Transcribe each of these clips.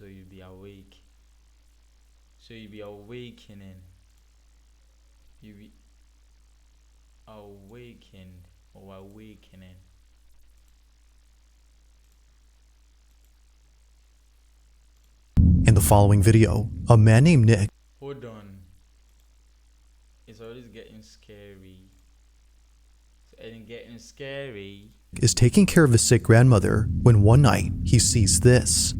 so you'll be awake. So you'll be awakening. You'll be awakened or awakening. In the following video, a man named Nick Hold on. It's always getting scary. It's getting scary. is taking care of his sick grandmother when one night he sees this.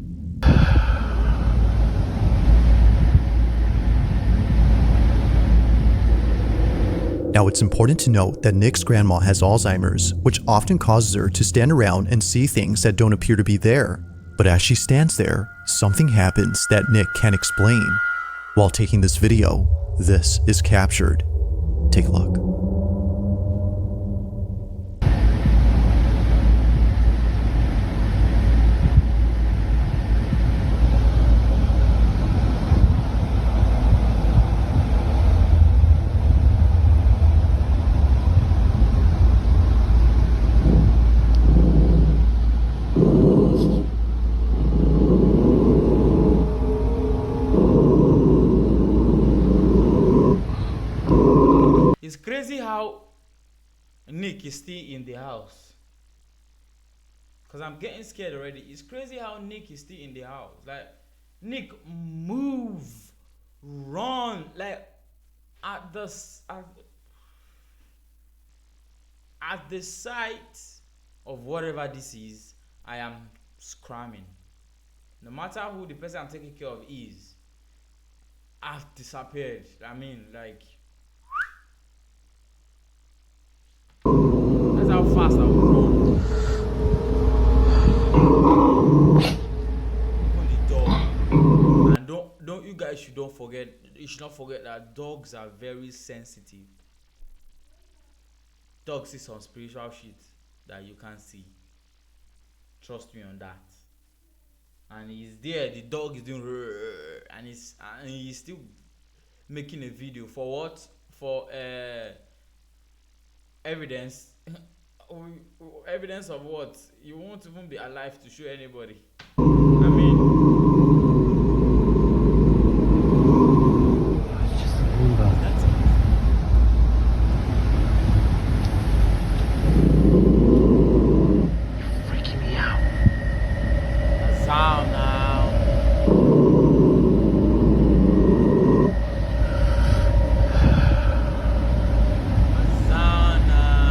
Now it's important to note that Nick's grandma has Alzheimer's, which often causes her to stand around and see things that don't appear to be there. But as she stands there, something happens that Nick can't explain. While taking this video, this is captured. Take a look. It's crazy how Nick is still in the house. Cause I'm getting scared already. It's crazy how Nick is still in the house. Like, Nick, move, run. Like, at the sight of whatever this is, I am screaming. No matter who the person I'm taking care of is, I've disappeared. I mean, like, that's how fast I will run. Open the door. And don't you guys should not forget that dogs are very sensitive. Dogs see some spiritual shit that you can't see. Trust me on that. And he's there, the dog is doing and he's still making a video for what? For evidence. Evidence of what? You won't even be alive to show anybody. I mean, It's just a Roomba. that's Freaking me out. a sound now. A sound now.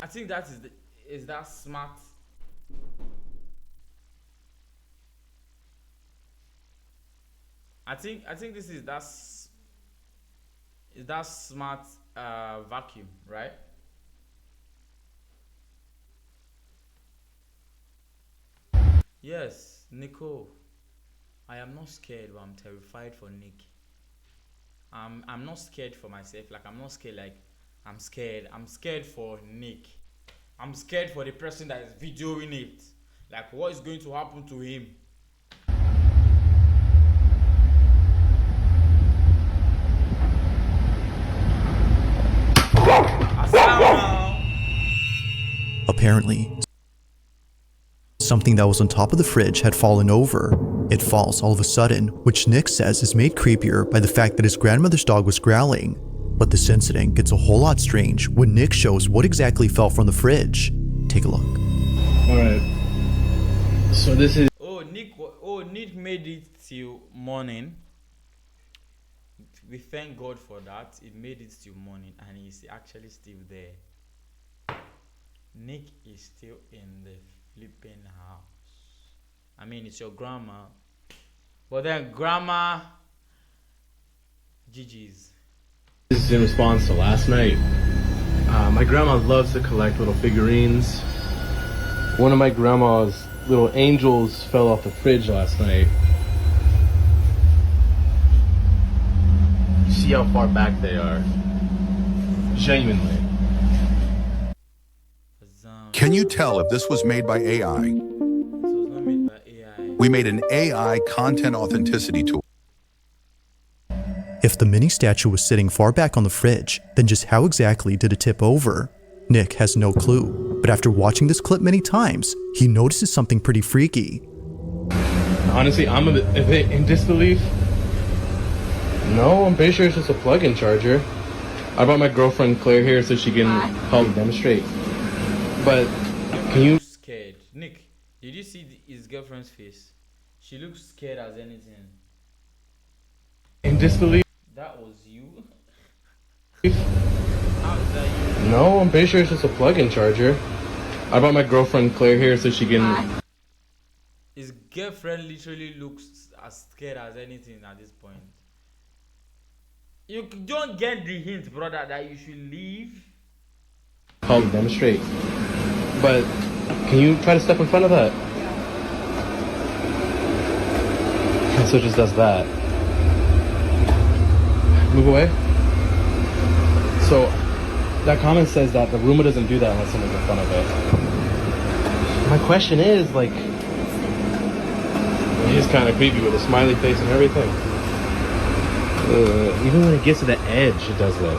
I think that is that smart. I think this is that smart vacuum, right? Yes, Nico. I am not scared, but I'm terrified for Nick. I'm not scared for myself. Like, I'm not scared. Like, I'm scared. I'm scared for Nick. I'm scared for the person that is videoing it. Like, what is going to happen to him? A sound now. Apparently, something that was on top of the fridge had fallen over. It falls all of a sudden, which Nick says is made creepier by the fact that his grandmother's dog was growling. But this incident gets a whole lot strange when Nick shows what exactly fell from the fridge. Take a look. Alright. So this is... Nick made it till morning. We thank God for that. It made it till morning and he's actually still there. Nick is still in the flipping house. I mean, it's your grandma. But then grandma GG's. This is in response to last night. My grandma loves to collect little figurines. One of my grandma's little angels fell off the fridge last night. See how far back they are. Genuinely. Can you tell if this was made by AI? It was not made by AI. We made an AI content authenticity tool. If the mini statue was sitting far back on the fridge, then just how exactly did it tip over? Nick has no clue, but after watching this clip many times, he notices something pretty freaky. Honestly, I'm a bit in disbelief. No, I'm pretty sure it's just a plug-in charger. I brought my girlfriend Claire here so she can help demonstrate. But can you... Scared. Nick, did you see his girlfriend's face? She looks scared as anything. In disbelief? That was you? How is that you? No, I'm pretty sure it's just a plug-in charger. I brought my girlfriend Claire here so she can... His girlfriend literally looks as scared as anything at this point. You don't get the hint, brother, that you should leave. Help demonstrate. But can you try to step in front of that? And so it just does that. Move away. So that comment says that the Roomba doesn't do that unless someone's in front of it. My question is, like, it is kind of creepy with a smiley face and everything. Even when it gets to the edge, it does that.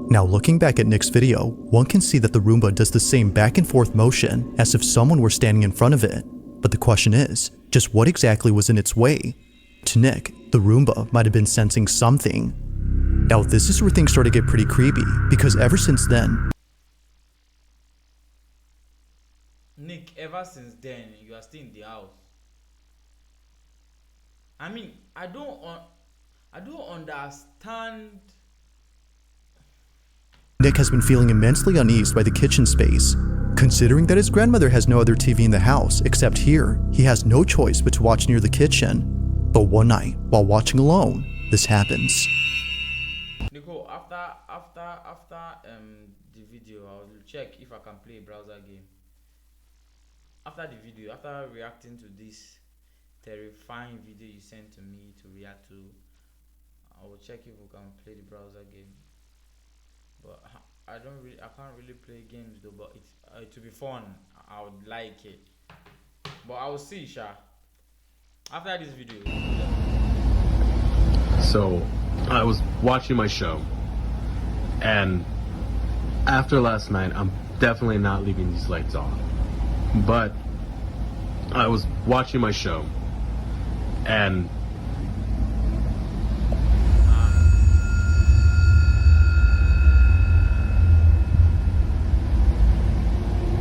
Now looking back at Nick's video, one can see that the Roomba does the same back and forth motion as if someone were standing in front of it. But the question is, just what exactly was in its way? To Nick, the Roomba might have been sensing something. Now this is where things start to get pretty creepy, because ever since then... Nick, ever since then, you are still in the house. I mean, I don't understand. Nick has been feeling immensely uneased by the kitchen space. Considering that his grandmother has no other TV in the house except here, he has no choice but to watch near the kitchen. But one night, while watching alone, this happens. Nico, after the video, I'll check if I can play a browser game. After the video, after reacting to this terrifying video you sent to me to react to, I will check if we can play the browser game. But I can't really play games though. But it to be fun. I would like it. But I will see, Sha. After this video. So, I was watching my show, and after last night, I'm definitely not leaving these lights on. But I was watching my show, and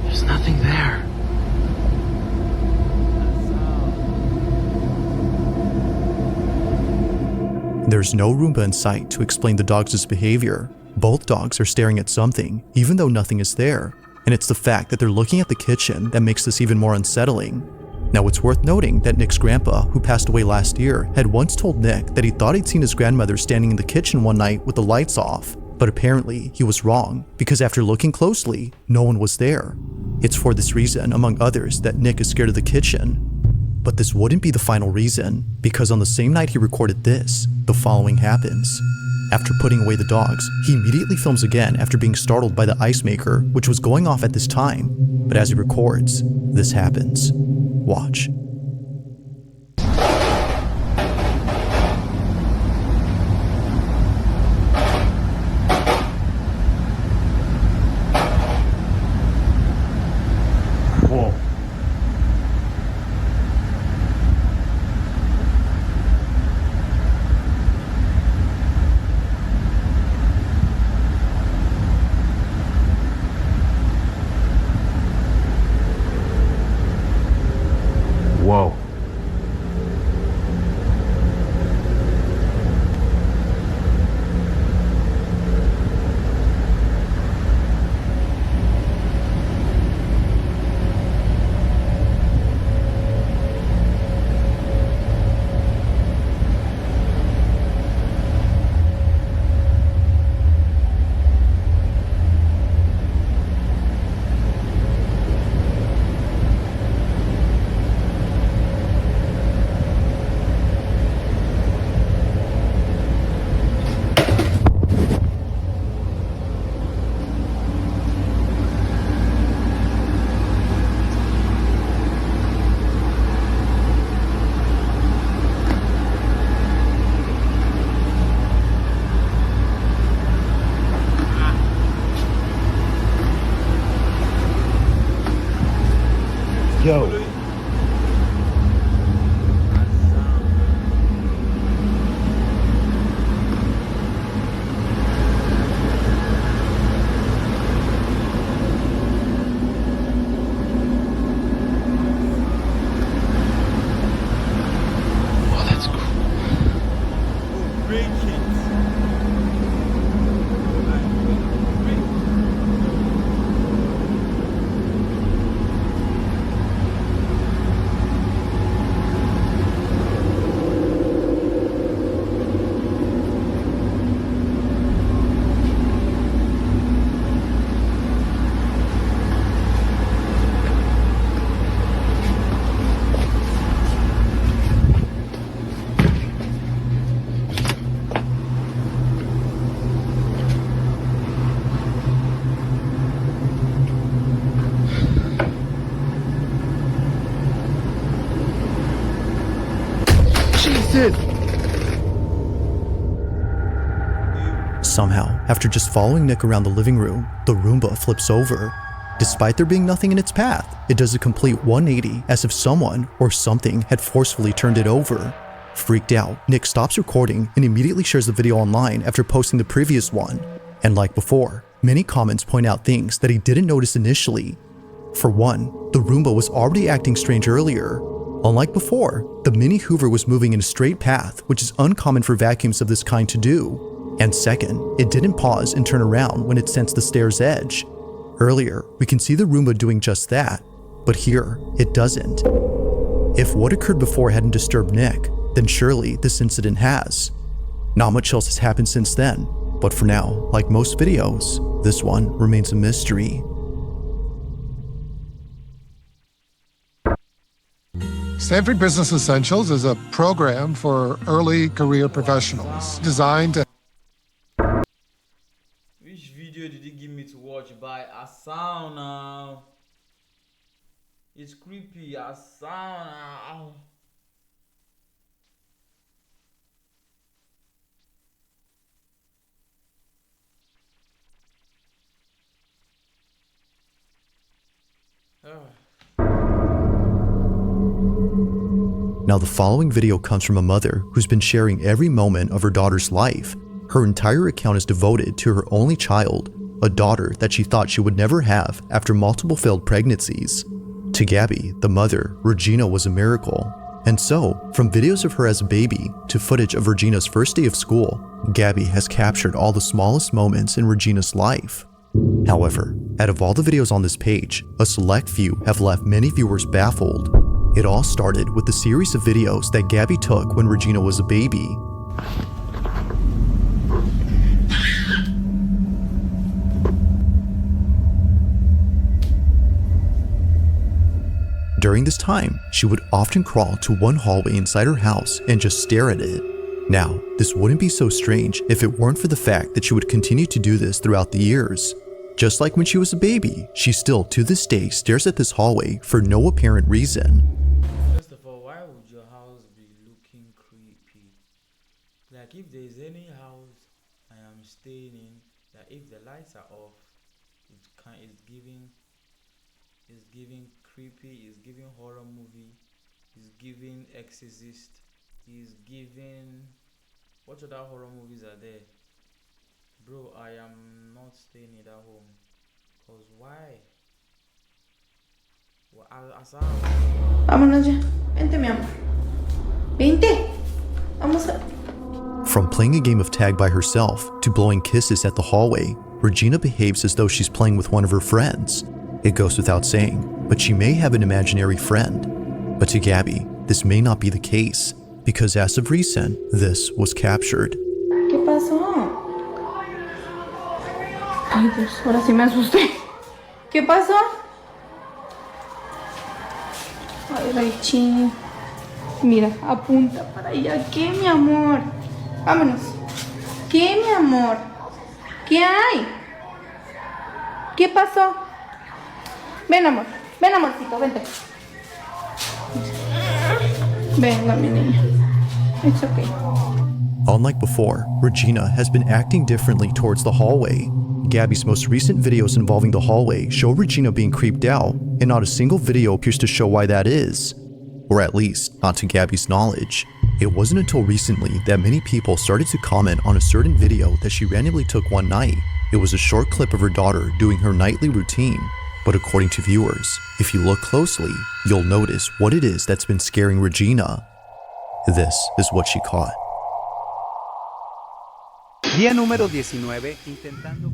there's nothing there. There's no Roomba in sight to explain the dogs' behavior. Both dogs are staring at something, even though nothing is there. And it's the fact that they're looking at the kitchen that makes this even more unsettling. Now it's worth noting that Nick's grandpa, who passed away last year, had once told Nick that he thought he'd seen his grandmother standing in the kitchen one night with the lights off. But apparently he was wrong, because after looking closely, no one was there. It's for this reason, among others, that Nick is scared of the kitchen. But this wouldn't be the final reason, because on the same night he recorded this, the following happens. After putting away the dogs, he immediately films again after being startled by the ice maker, which was going off at this time. But as he records, this happens. Watch. Whoa. Yo. Somehow, after just following Nick around the living room, the Roomba flips over. Despite there being nothing in its path, it does a complete 180 as if someone or something had forcefully turned it over. Freaked out, Nick stops recording and immediately shares the video online after posting the previous one. And like before, many comments point out things that he didn't notice initially. For one, the Roomba was already acting strange earlier. Unlike before, the mini Hoover was moving in a straight path, which is uncommon for vacuums of this kind to do. And second, it didn't pause and turn around when it sensed the stair's edge. Earlier, we can see the Roomba doing just that, but here, it doesn't. If what occurred before hadn't disturbed Nick, then surely this incident has. Not much else has happened since then, but for now, like most videos, this one remains a mystery. Stanford Business Essentials is a program for early career professionals designed to Which video did he give me to watch by Asao now? It's creepy, Asao now. Now the following video comes from a mother who's been sharing every moment of her daughter's life. Her entire account is devoted to her only child, a daughter that she thought she would never have after multiple failed pregnancies. To Gabby, the mother, Regina was a miracle. And so, from videos of her as a baby to footage of Regina's first day of school, Gabby has captured all the smallest moments in Regina's life. However, out of all the videos on this page, a select few have left many viewers baffled. It all started with a series of videos that Gabby took when Regina was a baby. During this time, she would often crawl to one hallway inside her house and just stare at it. Now, this wouldn't be so strange if it weren't for the fact that she would continue to do this throughout the years. Just like when she was a baby, she still to this day stares at this hallway for no apparent reason. First of all, why would your house be looking creepy? Like if there's any house I am staying in, that if the lights are off, it's giving creepy, it's giving horror movie, it's giving exorcist, it's giving what other horror movies are there? Bro, I am not staying in that home. Cause why? Well, Vámonos ya. Vente, mi amor. Vente. Vamos a... From playing a game of tag by herself to blowing kisses at the hallway, Regina behaves as though she's playing with one of her friends. It goes without saying, but she may have an imaginary friend. But to Gabby, this may not be the case, because as of recent, this was captured. ¿Qué pasó? Ay, Dios, ahora sí me asusté. ¿Qué pasó? Ay, Raichi. Mira, apunta para allá. ¿Qué, mi amor? Vámonos. ¿Qué, mi amor? ¿Qué hay? ¿Qué pasó? Ven, amor. Ven, amorcito, vente. Venga, mi niña. It's okay. Unlike before, Regina has been acting differently towards the hallway. Gabby's most recent videos involving the hallway show Regina being creeped out, and not a single video appears to show why that is. Or at least, not to Gabby's knowledge. It wasn't until recently that many people started to comment on a certain video that she randomly took one night. It was a short clip of her daughter doing her nightly routine. But according to viewers, if you look closely, you'll notice what it is that's been scaring Regina. This is what she caught. Día número 19, intentando...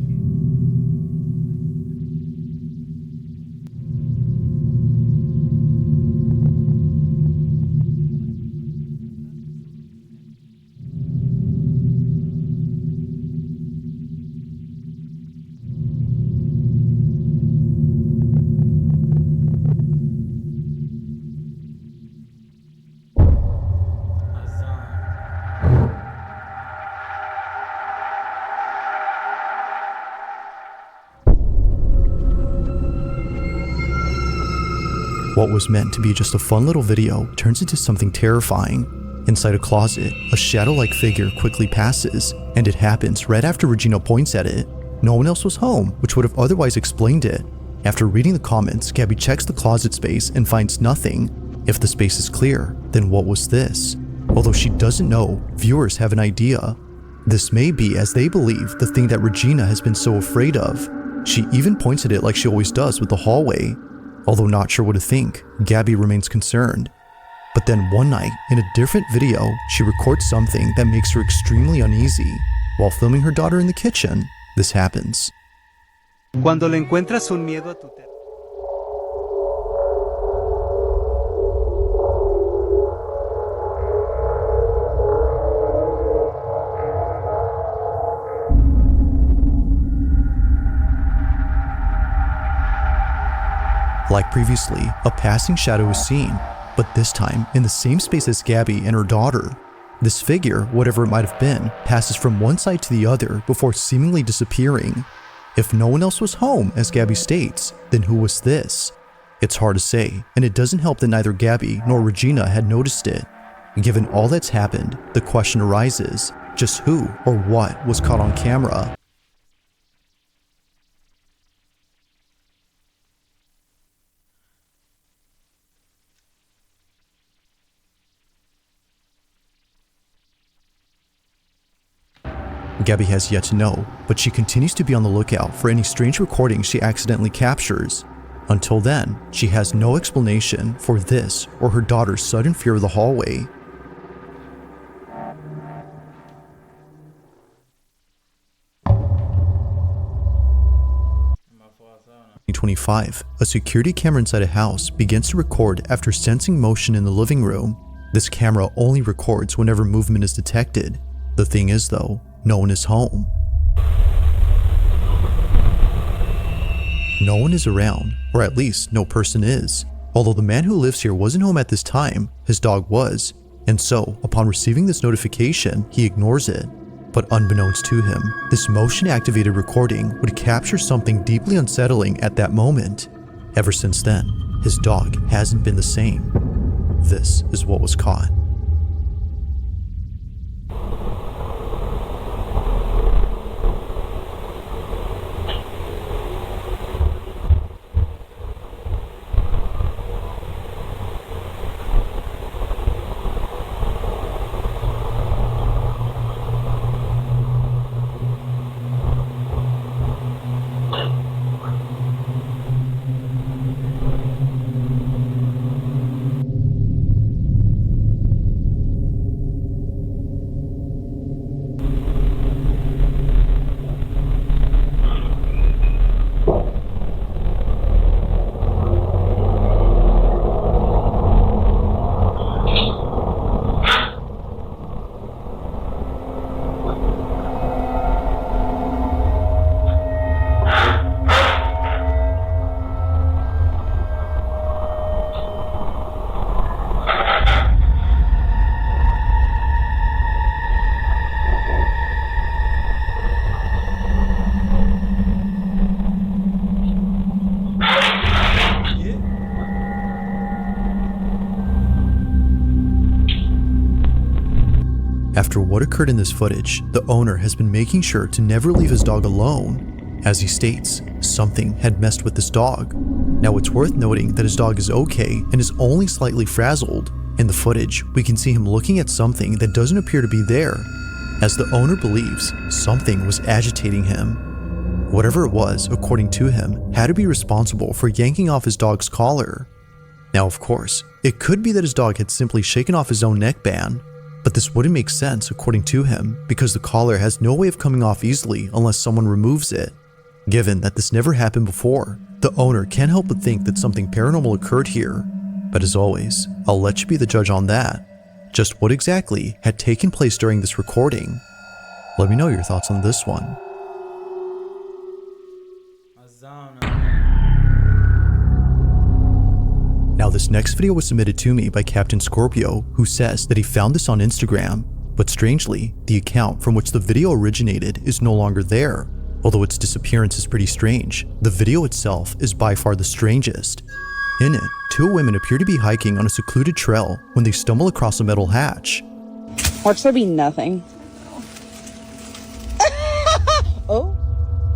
What was meant to be just a fun little video turns into something terrifying. Inside a closet, a shadow-like figure quickly passes, and it happens right after Regina points at it. No one else was home, which would have otherwise explained it. After reading the comments, Gabby checks the closet space and finds nothing. If the space is clear, then what was this? Although she doesn't know, viewers have an idea. This may be, as they believe, the thing that Regina has been so afraid of. She even points at it like she always does with the hallway. Although not sure what to think, Gabby remains concerned. But then one night, in a different video, she records something that makes her extremely uneasy. While filming her daughter in the kitchen, this happens. Cuando le encuentras un miedo a tu terror. Like previously, a passing shadow is seen, but this time in the same space as Gabby and her daughter. This figure, whatever it might have been, passes from one side to the other before seemingly disappearing. If no one else was home, as Gabby states, then who was this? It's hard to say, and it doesn't help that neither Gabby nor Regina had noticed it. Given all that's happened, the question arises, just who or what was caught on camera? 'Gabby has yet to know, but she continues to be on the lookout for any strange recordings she accidentally captures. Until then, she has no explanation for this or her daughter's sudden fear of the hallway. 2025, a security camera inside a house begins to record after sensing motion in the living room. This camera only records whenever movement is detected. The thing is though, no one is home. No one is around, or at least no person is. Although the man who lives here wasn't home at this time, his dog was, and so upon receiving this notification, he ignores it. But unbeknownst to him, this motion-activated recording would capture something deeply unsettling at that moment. Ever since then, his dog hasn't been the same. This is what was caught. After what occurred in this footage, the owner has been making sure to never leave his dog alone. As he states, something had messed with this dog. Now it's worth noting that his dog is okay and is only slightly frazzled. In the footage, we can see him looking at something that doesn't appear to be there, as the owner believes something was agitating him. Whatever it was, according to him, had to be responsible for yanking off his dog's collar. Now, of course, it could be that his dog had simply shaken off his own neckband, but this wouldn't make sense according to him because the collar has no way of coming off easily unless someone removes it. Given that this never happened before, the owner can't help but think that something paranormal occurred here. But as always, I'll let you be the judge on that. Just what exactly had taken place during this recording? Let me know your thoughts on this one. Now this next video was submitted to me by Captain Scorpio, who says that he found this on Instagram, but strangely, the account from which the video originated is no longer there. Although its disappearance is pretty strange, the video itself is by far the strangest. In it, two women appear to be hiking on a secluded trail when they stumble across a metal hatch. Watch there be nothing. Oh.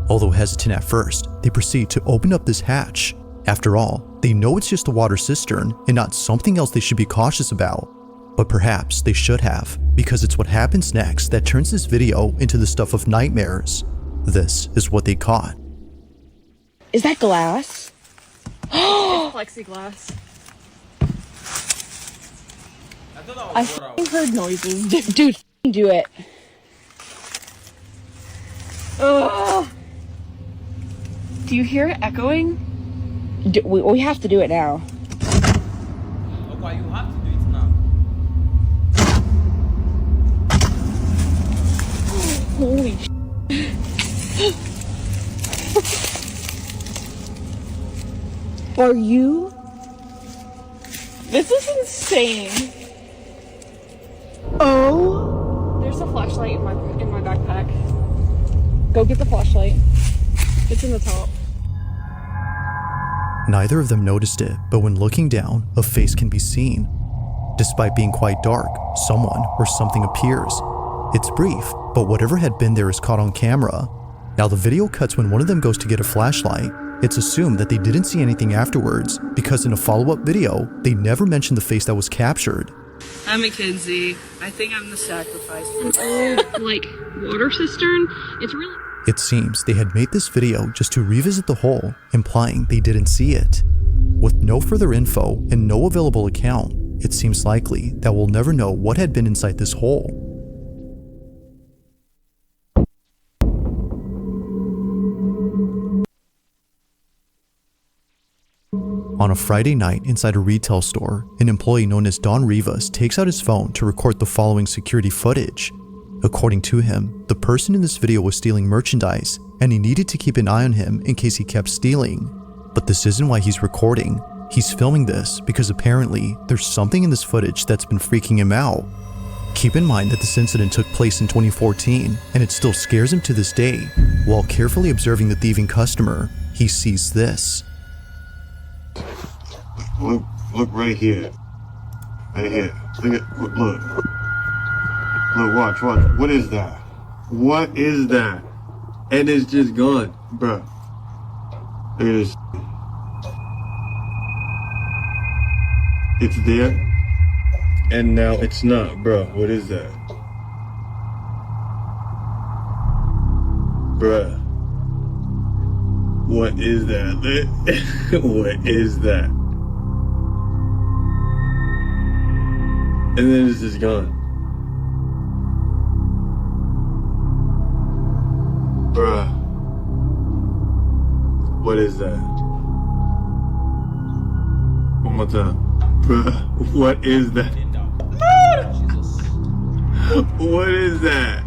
Although hesitant at first, they proceed to open up this hatch. After all, they know it's just a water cistern and not something else they should be cautious about. But perhaps they should have, because it's what happens next that turns this video into the stuff of nightmares. This is what they caught. Is that glass? It's plexiglass. I thought that I was what heard noises. Dude, do it. Ugh. Do you hear it echoing? We have to do it now. Okay, you have to do it now. Holy sh**. Are you? This is insane. Oh. There's a flashlight in my backpack. Go get the flashlight. It's in the top. Neither of them noticed it, but when looking down, a face can be seen. Despite being quite dark, someone or something appears. It's brief, but whatever had been there is caught on camera. Now the video cuts when one of them goes to get a flashlight. It's assumed that they didn't see anything afterwards, because in a follow-up video, they never mentioned the face that was captured. I'm Mackenzie. I think I'm the sacrifice. An old, water cistern. It's really... It seems they had made this video just to revisit the hole, implying they didn't see it. With no further info and no available account, it seems likely that we'll never know what had been inside this hole. On a Friday night inside a retail store, an employee known as Don Rivas takes out his phone to record the following security footage. According to him, the person in this video was stealing merchandise, and he needed to keep an eye on him in case he kept stealing. But this isn't why he's recording. He's filming this because apparently there's something in this footage that's been freaking him out. Keep in mind that this incident took place in 2014, and it still scares him to this day. While carefully observing the thieving customer, he sees this. Look right here. Right here. Look, watch. What is that? What is that? And it's just gone, bro. It is. It's there, and now it's not, bro. What is that? Bruh. What is that? What is that? And then it's just gone. Bruh. What is that? One more time. Bruh. What is that? What is that?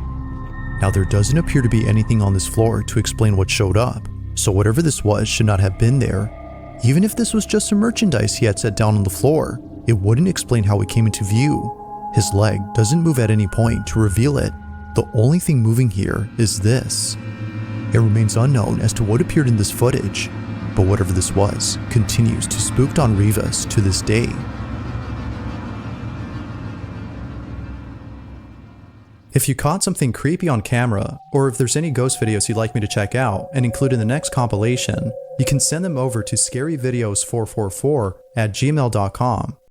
Now there doesn't appear to be anything on this floor to explain what showed up, so whatever this was should not have been there. Even if this was just some merchandise he had set down on the floor, it wouldn't explain how it came into view. His leg doesn't move at any point to reveal it. The only thing moving here is this. It remains unknown as to what appeared in this footage, but whatever this was continues to spook Don Rivas to this day. If you caught something creepy on camera, or if there's any ghost videos you'd like me to check out and include in the next compilation, you can send them over to scaryvideos444@gmail.com.